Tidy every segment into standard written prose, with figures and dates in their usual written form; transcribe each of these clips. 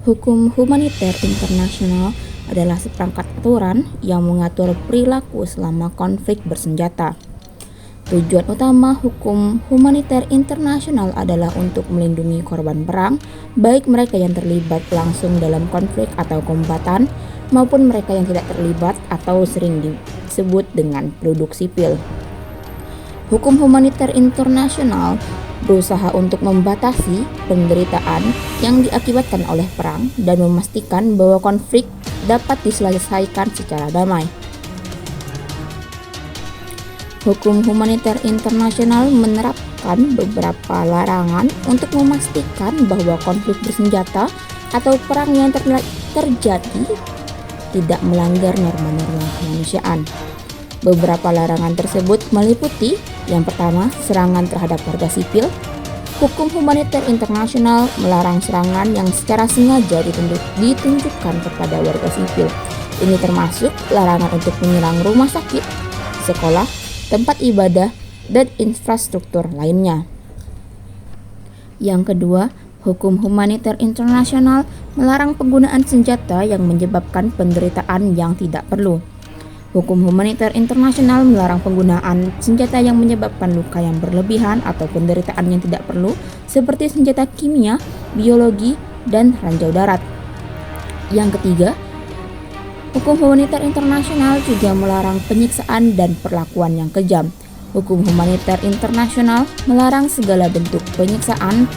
Hukum humaniter internasional adalah seperangkat aturan yang mengatur perilaku selama konflik bersenjata. Tujuan utama hukum humaniter internasional adalah untuk melindungi korban perang, baik mereka yang terlibat langsung dalam konflik atau kombatan, maupun mereka yang tidak terlibat atau sering disebut dengan penduduk sipil. Hukum humaniter internasional berusaha untuk membatasi penderitaan yang diakibatkan oleh perang dan memastikan bahwa konflik dapat diselesaikan secara damai. Hukum humaniter internasional menerapkan beberapa larangan untuk memastikan bahwa konflik bersenjata atau perang yang terjadi tidak melanggar norma-norma kemanusiaan. Beberapa larangan tersebut meliputi yang pertama, serangan terhadap warga sipil. Hukum humaniter internasional melarang serangan yang secara sengaja ditunjukkan kepada warga sipil. Ini termasuk larangan untuk menyerang rumah sakit, sekolah, tempat ibadah, dan infrastruktur lainnya. Yang kedua, hukum humaniter internasional melarang penggunaan senjata yang menyebabkan penderitaan yang tidak perlu. Hukum humaniter internasional melarang penggunaan senjata yang menyebabkan luka yang berlebihan atau penderitaan yang tidak perlu, seperti senjata kimia, biologi, dan ranjau darat. Yang ketiga, hukum humaniter internasional juga melarang penyiksaan dan perlakuan yang kejam. Hukum humaniter internasional melarang segala bentuk penyiksaan,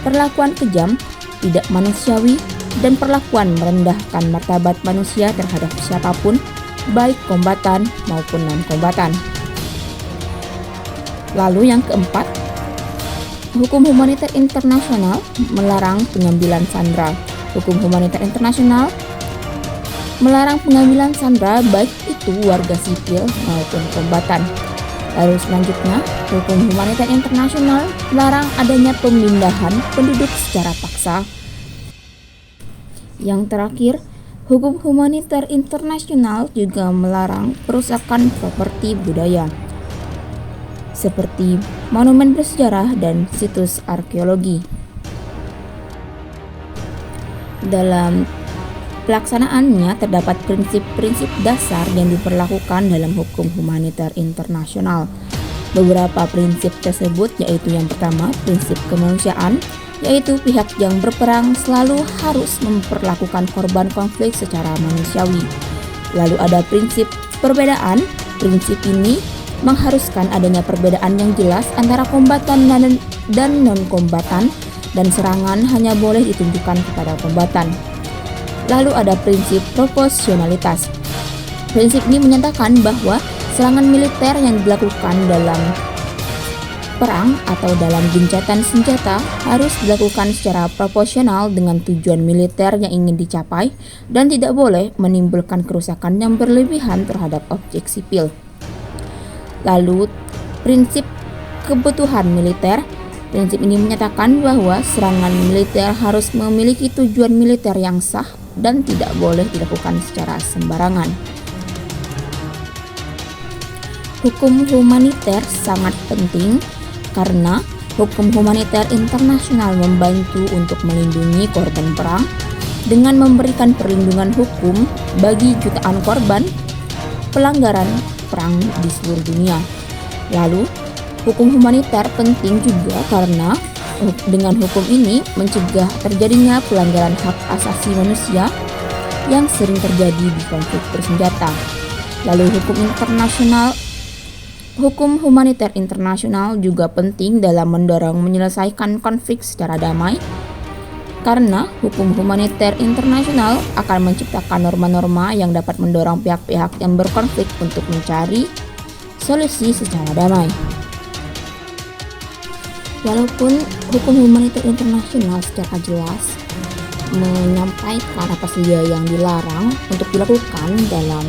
perlakuan kejam, tidak manusiawi, dan perlakuan merendahkan martabat manusia terhadap siapapun, baik kombatan maupun non-kombatan. Lalu yang keempat, hukum humaniter internasional melarang pengambilan sandera. Hukum humaniter internasional melarang pengambilan sandera baik itu warga sipil maupun kombatan. Lalu selanjutnya, hukum humaniter internasional melarang adanya pemindahan penduduk secara paksa. Yang terakhir, hukum humaniter internasional juga melarang perusakan properti budaya, seperti monumen bersejarah dan situs arkeologi. Dalam pelaksanaannya terdapat prinsip-prinsip dasar yang diperlakukan dalam hukum humaniter internasional. Beberapa prinsip tersebut yaitu yang pertama, prinsip kemanusiaan, yaitu pihak yang berperang selalu harus memperlakukan korban konflik secara manusiawi. Lalu ada prinsip perbedaan. Prinsip ini mengharuskan adanya perbedaan yang jelas antara kombatan dan non-kombatan, dan serangan hanya boleh ditunjukkan kepada kombatan. Lalu ada prinsip proporsionalitas. Prinsip ini menyatakan bahwa serangan militer yang dilakukan dalam perang atau dalam gencatan senjata harus dilakukan secara proporsional dengan tujuan militer yang ingin dicapai dan tidak boleh menimbulkan kerusakan yang berlebihan terhadap objek sipil. Lalu, prinsip kebutuhan militer. Prinsip ini menyatakan bahwa serangan militer harus memiliki tujuan militer yang sah dan tidak boleh dilakukan secara sembarangan. Hukum humaniter sangat penting karena hukum humaniter internasional membantu untuk melindungi korban perang dengan memberikan perlindungan hukum bagi jutaan korban pelanggaran perang di seluruh dunia. Lalu, hukum humaniter penting juga karena dengan hukum ini mencegah terjadinya pelanggaran hak asasi manusia yang sering terjadi di konflik bersenjata. Lalu hukum humaniter internasional juga penting dalam mendorong menyelesaikan konflik secara damai, karena hukum humaniter internasional akan menciptakan norma-norma yang dapat mendorong pihak-pihak yang berkonflik untuk mencari solusi secara damai. Walaupun hukum humaniter internasional secara jelas menyampaikan apa saja yang dilarang untuk dilakukan dalam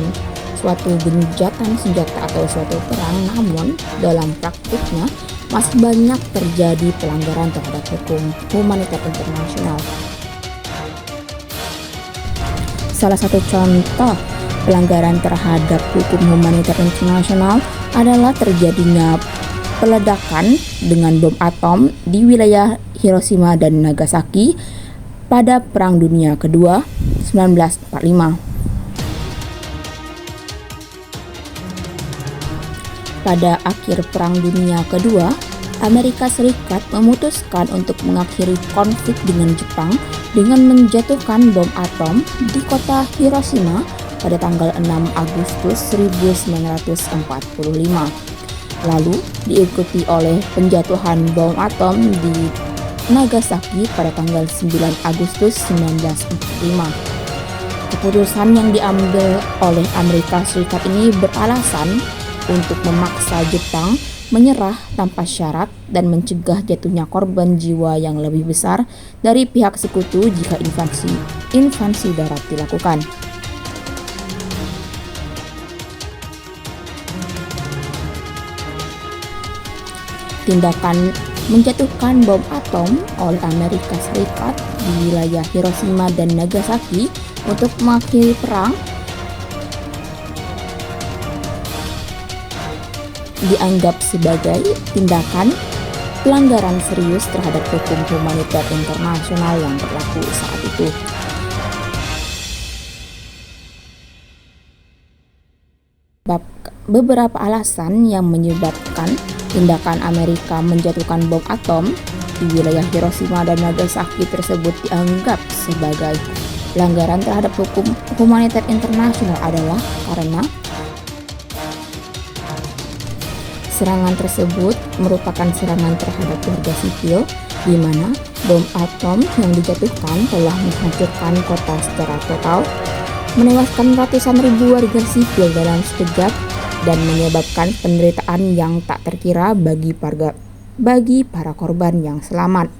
suatu gencatan senjata atau suatu perang, namun dalam praktiknya masih banyak terjadi pelanggaran terhadap hukum humaniter internasional. Salah satu contoh pelanggaran terhadap hukum humaniter internasional adalah terjadinya peledakan dengan bom atom di wilayah Hiroshima dan Nagasaki pada Perang Dunia Kedua 1945. Pada akhir Perang Dunia Kedua, Amerika Serikat memutuskan untuk mengakhiri konflik dengan Jepang dengan menjatuhkan bom atom di kota Hiroshima pada tanggal 6 Agustus 1945. Lalu diikuti oleh penjatuhan bom atom di Nagasaki pada tanggal 9 Agustus 1945. Keputusan yang diambil oleh Amerika Serikat ini beralasan untuk memaksa Jepang menyerah tanpa syarat dan mencegah jatuhnya korban jiwa yang lebih besar dari pihak sekutu jika invasi darat dilakukan. Tindakan menjatuhkan bom atom oleh Amerika Serikat di wilayah Hiroshima dan Nagasaki untuk mengakhiri perang dianggap sebagai tindakan pelanggaran serius terhadap hukum humaniter internasional yang berlaku saat itu. Beberapa alasan yang menyebabkan tindakan Amerika menjatuhkan bom atom di wilayah Hiroshima dan Nagasaki tersebut dianggap sebagai pelanggaran terhadap hukum humaniter internasional adalah karena serangan tersebut merupakan serangan terhadap warga sipil, di mana bom atom yang dijatuhkan telah menghancurkan kota secara total, menewaskan ratusan ribu warga sipil dalam sekejap, dan menyebabkan penderitaan yang tak terkira bagi para korban yang selamat.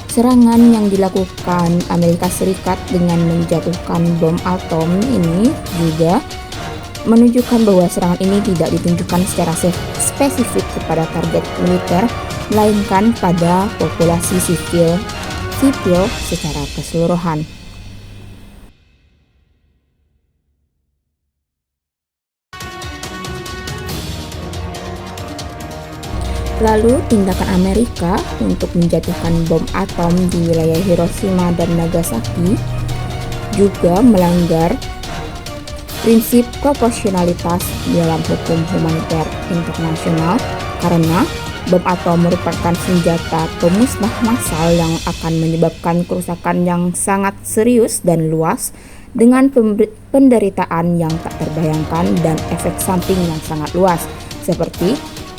Serangan yang dilakukan Amerika Serikat dengan menjatuhkan bom atom ini juga menunjukkan bahwa serangan ini tidak ditunjukkan secara spesifik kepada target militer, melainkan pada populasi sipil secara keseluruhan. Lalu, tindakan Amerika untuk menjatuhkan bom atom di wilayah Hiroshima dan Nagasaki juga melanggar prinsip proporsionalitas dalam hukum humaniter internasional karena bom atom merupakan senjata pemusnah massal yang akan menyebabkan kerusakan yang sangat serius dan luas dengan penderitaan yang tak terbayangkan dan efek samping yang sangat luas, seperti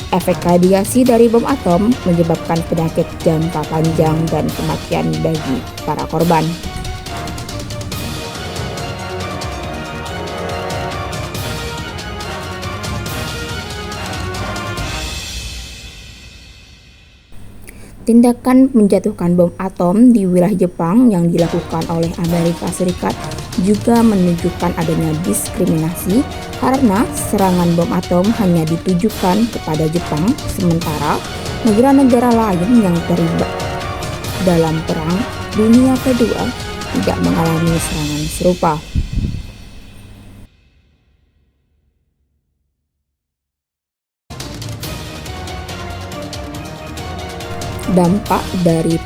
efek radiasi dari bom atom menyebabkan penyakit jangka panjang dan kematian bagi para korban. Tindakan menjatuhkan bom atom di wilayah Jepang yang dilakukan oleh Amerika Serikat juga menunjukkan adanya diskriminasi karena serangan bom atom hanya ditujukan kepada Jepang, sementara negara-negara lain yang terlibat dalam Perang Dunia Kedua tidak mengalami serangan serupa. Dampak dari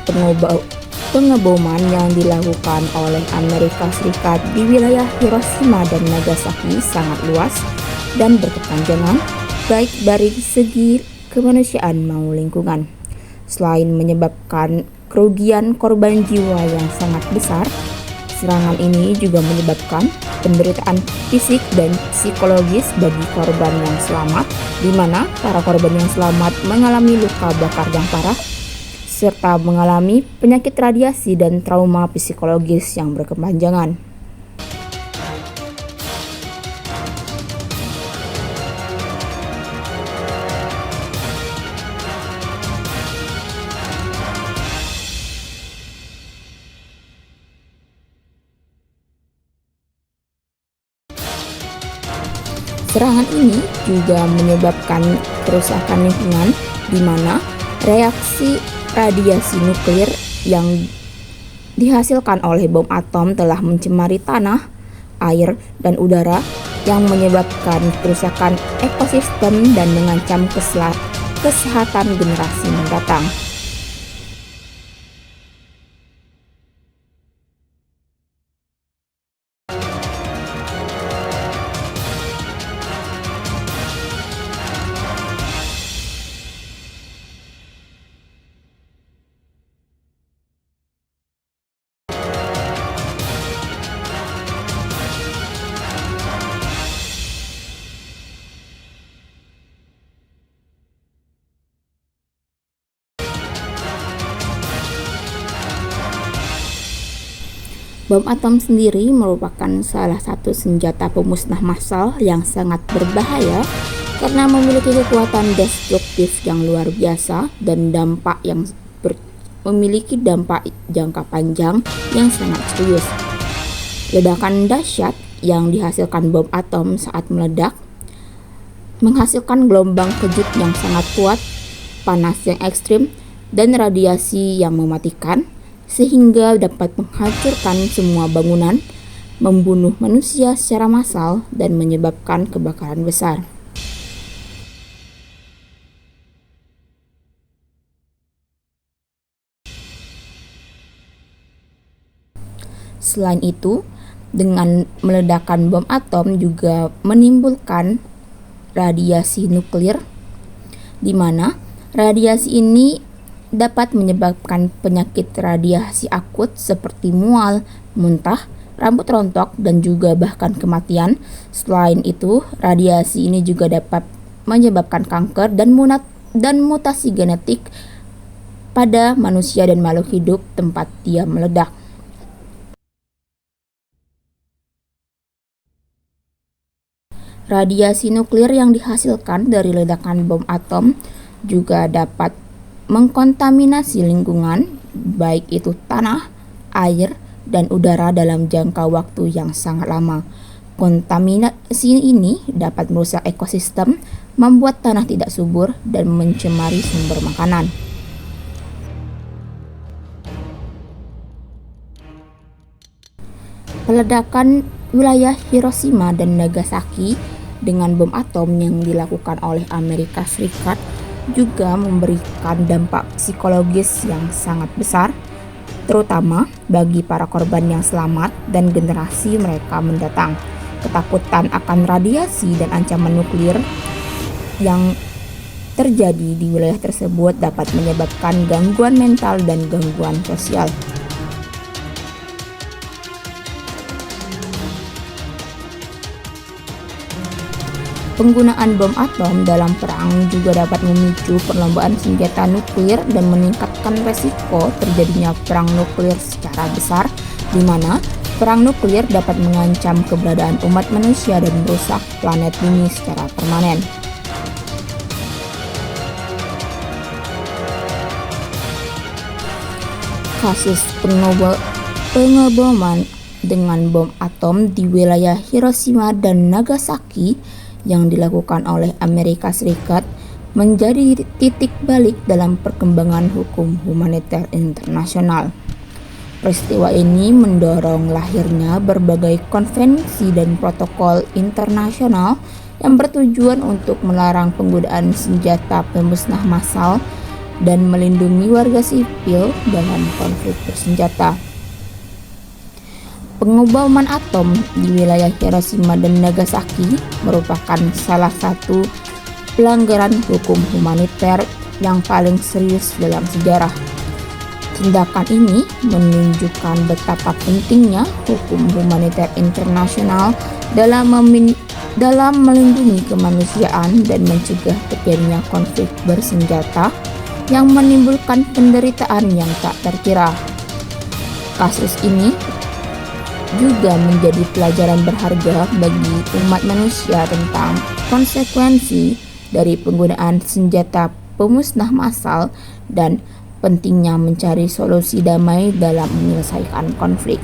pengeboman yang dilakukan oleh Amerika Serikat di wilayah Hiroshima dan Nagasaki sangat luas dan berkepanjangan, baik dari segi kemanusiaan maupun lingkungan. Selain menyebabkan kerugian korban jiwa yang sangat besar, serangan ini juga menyebabkan penderitaan fisik dan psikologis bagi korban yang selamat, di mana para korban yang selamat mengalami luka bakar yang parah, serta mengalami penyakit radiasi dan trauma psikologis yang berkepanjangan. Serangan ini juga menyebabkan kerusakan lingkungan, di mana reaksi radiasi nuklir yang dihasilkan oleh bom atom telah mencemari tanah, air, dan udara yang menyebabkan kerusakan ekosistem dan mengancam kesehatan generasi mendatang. Bom atom sendiri merupakan salah satu senjata pemusnah massal yang sangat berbahaya karena memiliki kekuatan destruktif yang luar biasa dan memiliki dampak jangka panjang yang sangat serius. Ledakan dahsyat yang dihasilkan bom atom saat meledak menghasilkan gelombang kejut yang sangat kuat, panas yang ekstrim, dan radiasi yang mematikan, sehingga dapat menghancurkan semua bangunan, membunuh manusia secara massal, dan menyebabkan kebakaran besar. Selain itu, dengan meledakkan bom atom juga menimbulkan radiasi nuklir, di mana radiasi ini dapat menyebabkan penyakit radiasi akut seperti mual, muntah, rambut rontok, dan juga bahkan kematian. Selain itu, radiasi ini juga dapat menyebabkan kanker dan mutasi genetik pada manusia dan makhluk hidup tempat dia meledak. Radiasi nuklir yang dihasilkan dari ledakan bom atom juga dapat mengkontaminasi lingkungan, baik itu tanah, air, dan udara dalam jangka waktu yang sangat lama. Kontaminasi ini dapat merusak ekosistem, membuat tanah tidak subur, dan mencemari sumber makanan. Peledakan wilayah Hiroshima dan Nagasaki dengan bom atom yang dilakukan oleh Amerika Serikat juga memberikan dampak psikologis yang sangat besar, terutama bagi para korban yang selamat dan generasi mereka mendatang. Ketakutan akan radiasi dan ancaman nuklir yang terjadi di wilayah tersebut dapat menyebabkan gangguan mental dan gangguan sosial. Penggunaan bom atom dalam perang juga dapat memicu perlombaan senjata nuklir dan meningkatkan resiko terjadinya perang nuklir secara besar, di mana perang nuklir dapat mengancam keberadaan umat manusia dan merusak planet bumi secara permanen. Kasus pengeboman dengan bom atom di wilayah Hiroshima dan Nagasaki yang dilakukan oleh Amerika Serikat menjadi titik balik dalam perkembangan hukum humaniter internasional. Peristiwa ini mendorong lahirnya berbagai konvensi dan protokol internasional yang bertujuan untuk melarang penggunaan senjata pemusnah massal dan melindungi warga sipil dalam konflik bersenjata. Pengeboman atom di wilayah Hiroshima dan Nagasaki merupakan salah satu pelanggaran hukum humaniter yang paling serius dalam sejarah. Tindakan ini menunjukkan betapa pentingnya hukum humaniter internasional dalam melindungi kemanusiaan dan mencegah terjadinya konflik bersenjata yang menimbulkan penderitaan yang tak terkira. Kasus ini juga menjadi pelajaran berharga bagi umat manusia tentang konsekuensi dari penggunaan senjata pemusnah massal dan pentingnya mencari solusi damai dalam menyelesaikan konflik.